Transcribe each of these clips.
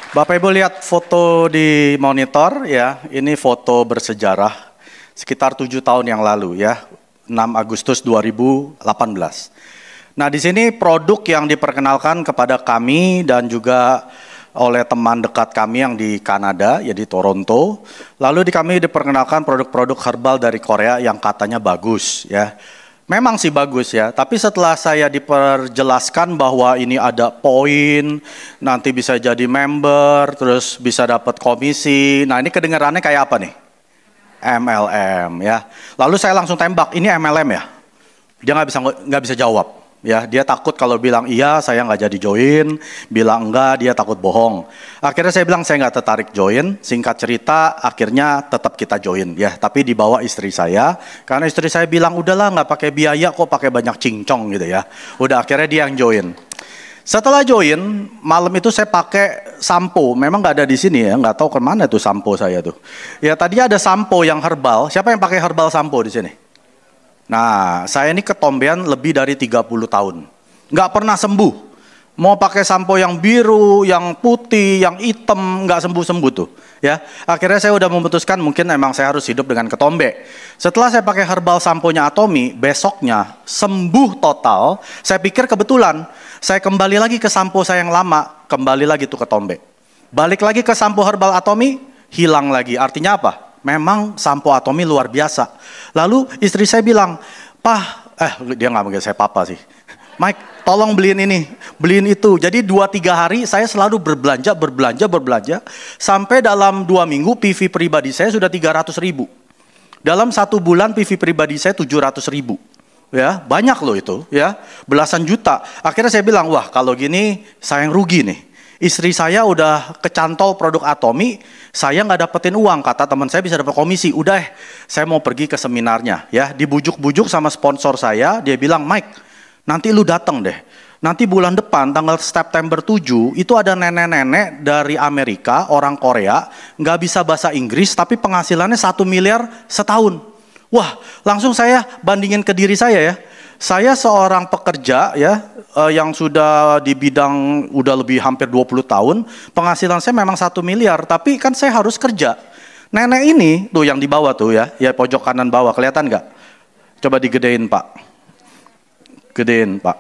Bapak Ibu lihat foto di monitor ya, ini foto bersejarah sekitar 7 tahun yang lalu ya, 6 Agustus 2018. Nah di sini produk yang diperkenalkan kepada kami dan juga oleh teman dekat kami yang di Kanada, ya di Toronto. Lalu kami diperkenalkan produk-produk herbal dari Korea yang katanya bagus ya. Memang sih bagus ya, tapi setelah saya diperjelaskan bahwa ini ada poin, nanti bisa jadi member, terus bisa dapat komisi. Nah ini kedengarannya kayak apa nih? MLM ya. Lalu saya langsung tembak, ini MLM ya? Dia nggak bisa jawab. Ya, dia takut kalau bilang iya saya nggak jadi join, bilang enggak dia takut bohong. Akhirnya saya bilang saya nggak tertarik join. Singkat cerita akhirnya tetap kita join ya, tapi dibawa istri saya karena istri saya bilang udahlah nggak pakai biaya kok pakai banyak cincong gitu ya. Udah akhirnya dia yang join. Setelah join malam itu saya pakai sampo, memang nggak ada di sini ya, nggak tahu kemana tuh sampo saya tuh. Ya tadi ada sampo yang herbal. Siapa yang pakai herbal sampo di sini? Nah, saya ini ketombean lebih dari 30 tahun. Nggak pernah sembuh. Mau pakai sampo yang biru, yang putih, yang hitam, nggak sembuh-sembuh tuh. Ya, akhirnya saya udah memutuskan mungkin emang saya harus hidup dengan ketombe. Setelah saya pakai herbal samponya Atomy, besoknya sembuh total. Saya pikir kebetulan, saya kembali lagi ke sampo saya yang lama, kembali lagi tuh ketombe. Balik lagi ke sampo herbal Atomy, hilang lagi. Artinya apa? Memang sampo Atomy luar biasa. Lalu istri saya bilang, dia nggak manggil saya papa sih. Mike, tolong beliin ini, beliin itu. Jadi 2-3 hari saya selalu berbelanja. Sampai dalam 2 minggu PV pribadi saya sudah 300.000. Dalam 1 bulan PV pribadi saya 700.000. Ya, banyak loh itu ya, belasan juta. Akhirnya saya bilang, wah kalau gini saya yang rugi nih. Istri saya udah kecantol produk Atomy, saya nggak dapetin uang, kata teman saya bisa dapat komisi. Udah, saya mau pergi ke seminarnya, ya dibujuk-bujuk sama sponsor saya, dia bilang, Mike, nanti lu datang deh. Nanti bulan depan, tanggal September 7, itu ada nenek-nenek dari Amerika, orang Korea, nggak bisa bahasa Inggris, tapi penghasilannya 1 miliar setahun. Wah, langsung saya bandingin ke diri saya ya. Saya seorang pekerja ya yang sudah di bidang udah lebih hampir 20 tahun, penghasilan saya memang 1 miliar, tapi kan saya harus kerja. Nenek ini tuh yang di bawah tuh ya pojok kanan bawah, kelihatan nggak? Coba digedein Pak, gedein Pak.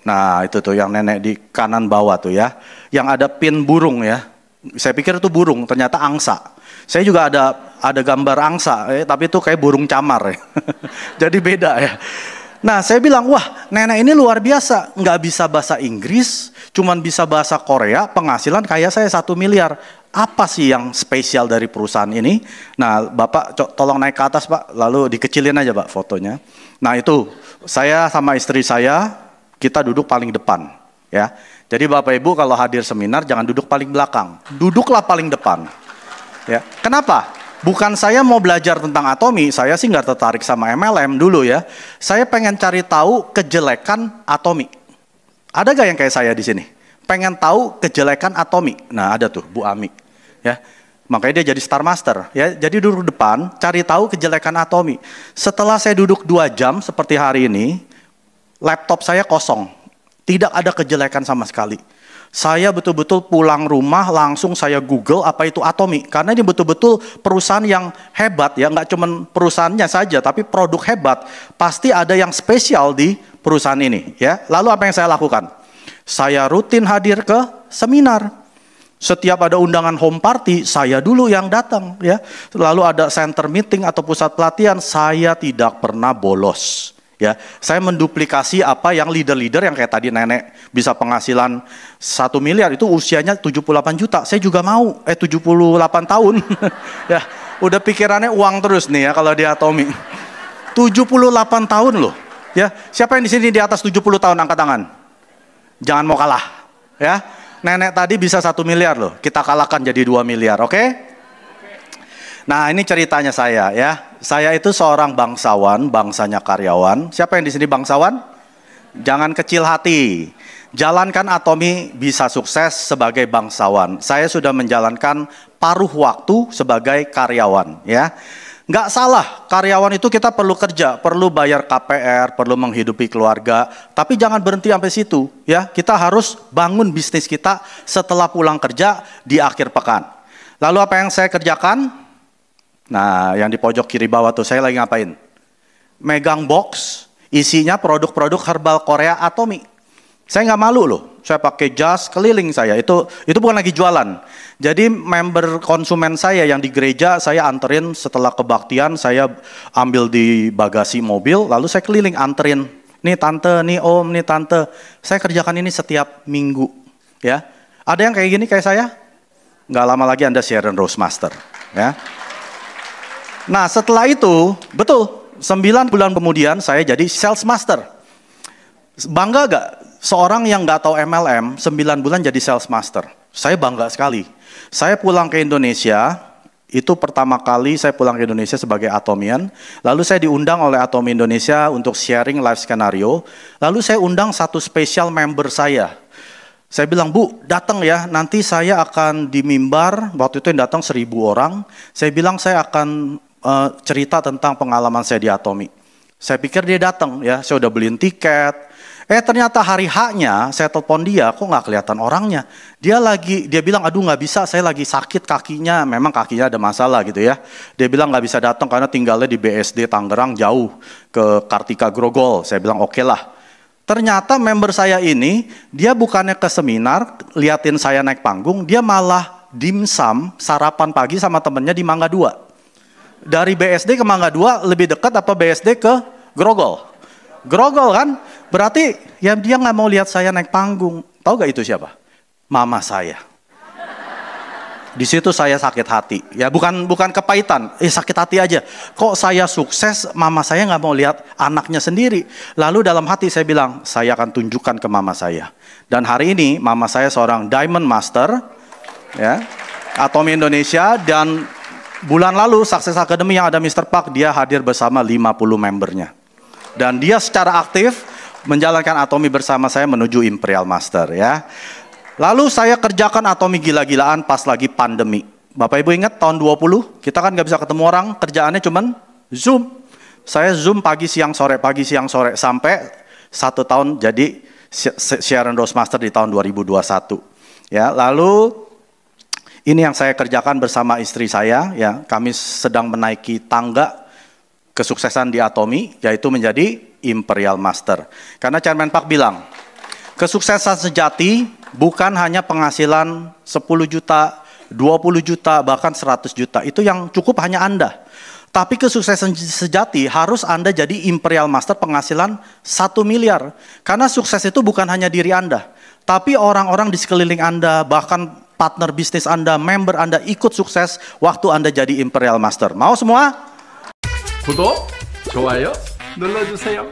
Nah itu tuh yang nenek di kanan bawah tuh ya, yang ada pin burung ya. Saya pikir itu burung, ternyata angsa. Saya juga ada gambar angsa, tapi itu kayak burung camar ya. Jadi beda ya. Nah saya bilang, wah nenek ini luar biasa, nggak bisa bahasa Inggris, cuman bisa bahasa Korea, penghasilan kayak saya 1 miliar. Apa sih yang spesial dari perusahaan ini? Nah Bapak tolong naik ke atas Pak, lalu dikecilin aja Pak fotonya. Nah itu, saya sama istri saya, kita duduk paling depan ya. Jadi Bapak Ibu kalau hadir seminar jangan duduk paling belakang, duduklah paling depan. Ya, kenapa? Bukan saya mau belajar tentang Atomy, saya sih nggak tertarik sama MLM dulu ya. Saya pengen cari tahu kejelekan Atomy. Ada gak yang kayak saya di sini? Pengen tahu kejelekan Atomy. Nah ada tuh Bu Ami. Ya, makanya dia jadi Star Master. Ya, jadi duduk depan, cari tahu kejelekan Atomy. Setelah saya duduk 2 jam seperti hari ini, laptop saya kosong, tidak ada kejelekan sama sekali. Saya betul-betul pulang rumah langsung saya Google apa itu Atomy. Karena ini betul-betul perusahaan yang hebat ya. Nggak cuma perusahaannya saja tapi produk hebat. Pasti ada yang spesial di perusahaan ini ya. Lalu apa yang saya lakukan? Saya rutin hadir ke seminar. Setiap ada undangan home party saya dulu yang datang ya. Lalu ada center meeting atau pusat pelatihan saya tidak pernah bolos. Ya, saya menduplikasi apa yang leader-leader yang kayak tadi nenek bisa penghasilan 1 miliar itu usianya 78 juta. Saya juga mau 78 tahun. Ya, udah pikirannya uang terus nih ya kalau di Atomy. 78 tahun loh. Ya, siapa yang di sini di atas 70 tahun angkat tangan? Jangan mau kalah. Ya. Nenek tadi bisa 1 miliar loh. Kita kalahkan jadi 2 miliar, oke? Nah ini ceritanya saya ya. Saya itu seorang bangsawan, bangsanya karyawan. Siapa yang di sini bangsawan? Jangan kecil hati. Jalankan Atomy bisa sukses sebagai bangsawan. Saya sudah menjalankan paruh waktu sebagai karyawan ya. Nggak salah, karyawan itu kita perlu kerja, perlu bayar KPR, perlu menghidupi keluarga, tapi jangan berhenti sampai situ, ya. Kita harus bangun bisnis kita setelah pulang kerja di akhir pekan. Lalu apa yang saya kerjakan? Nah, yang di pojok kiri bawah tuh, saya lagi ngapain? Megang box, isinya produk-produk herbal Korea Atomy. Saya nggak malu loh, saya pakai jas keliling saya, itu bukan lagi jualan. Jadi member konsumen saya yang di gereja, saya anterin setelah kebaktian, saya ambil di bagasi mobil, lalu saya keliling anterin. Nih tante, nih om, nih tante. Saya kerjakan ini setiap minggu. Ya, ada yang kayak gini kayak saya? Nggak lama lagi Anda Sharon Rose Master. Ya. Nah setelah itu, betul, 9 bulan kemudian saya jadi sales master. Bangga gak? Seorang yang nggak tahu MLM, 9 bulan jadi sales master. Saya bangga sekali. Saya pulang ke Indonesia, itu pertama kali saya pulang ke Indonesia sebagai Atomian. Lalu saya diundang oleh Atomi Indonesia untuk sharing live skenario. Lalu saya undang satu spesial member saya. Saya bilang, Bu, datang ya, nanti saya akan di mimbar, waktu itu yang datang 1.000 orang. Saya bilang saya akan cerita tentang pengalaman saya di Atomi. Saya pikir dia datang ya, saya udah beliin tiket. Ternyata hari H-nya saya telepon dia, kok nggak kelihatan orangnya. Dia bilang, aduh nggak bisa, saya lagi sakit kakinya, memang kakinya ada masalah gitu ya. Dia bilang nggak bisa datang karena tinggalnya di BSD Tangerang jauh ke Kartika Grogol. Saya bilang oke lah. Ternyata member saya ini, dia bukannya ke seminar, liatin saya naik panggung, dia malah dimsum, sarapan pagi sama temennya di Mangga 2. Dari BSD ke Mangga 2 lebih dekat apa BSD ke Grogol? Grogol kan? Berarti ya dia nggak mau lihat saya naik panggung. Tahu gak itu siapa? Mama saya. Di situ saya sakit hati. Ya bukan kepahitan, sakit hati aja. Kok saya sukses, mama saya nggak mau lihat anaknya sendiri. Lalu dalam hati saya bilang, saya akan tunjukkan ke mama saya. Dan hari ini mama saya seorang Diamond Master, ya, Atomi Indonesia, dan bulan lalu Success Academy yang ada Mr. Park, dia hadir bersama 50 membernya. Dan dia secara aktif menjalankan Atomi bersama saya menuju Imperial Master ya. Lalu saya kerjakan Atomi gila-gilaan pas lagi pandemi. Bapak Ibu ingat tahun 20 kita kan nggak bisa ketemu orang, kerjaannya cuman Zoom. Saya Zoom pagi siang sore sampai 1 tahun jadi Sharon Rose Master di tahun 2021. Ya, lalu ini yang saya kerjakan bersama istri saya ya. Kami sedang menaiki tangga kesuksesan di Atomi, yaitu menjadi Imperial Master. Karena Chairman Park bilang, kesuksesan sejati bukan hanya penghasilan 10 juta, 20 juta, bahkan 100 juta. Itu yang cukup hanya Anda. Tapi kesuksesan sejati harus Anda jadi Imperial Master penghasilan 1 miliar. Karena sukses itu bukan hanya diri Anda, tapi orang-orang di sekeliling Anda, bahkan partner bisnis Anda, member Anda ikut sukses waktu Anda jadi Imperial Master. Mau semua? 구독, 좋아요 눌러주세요.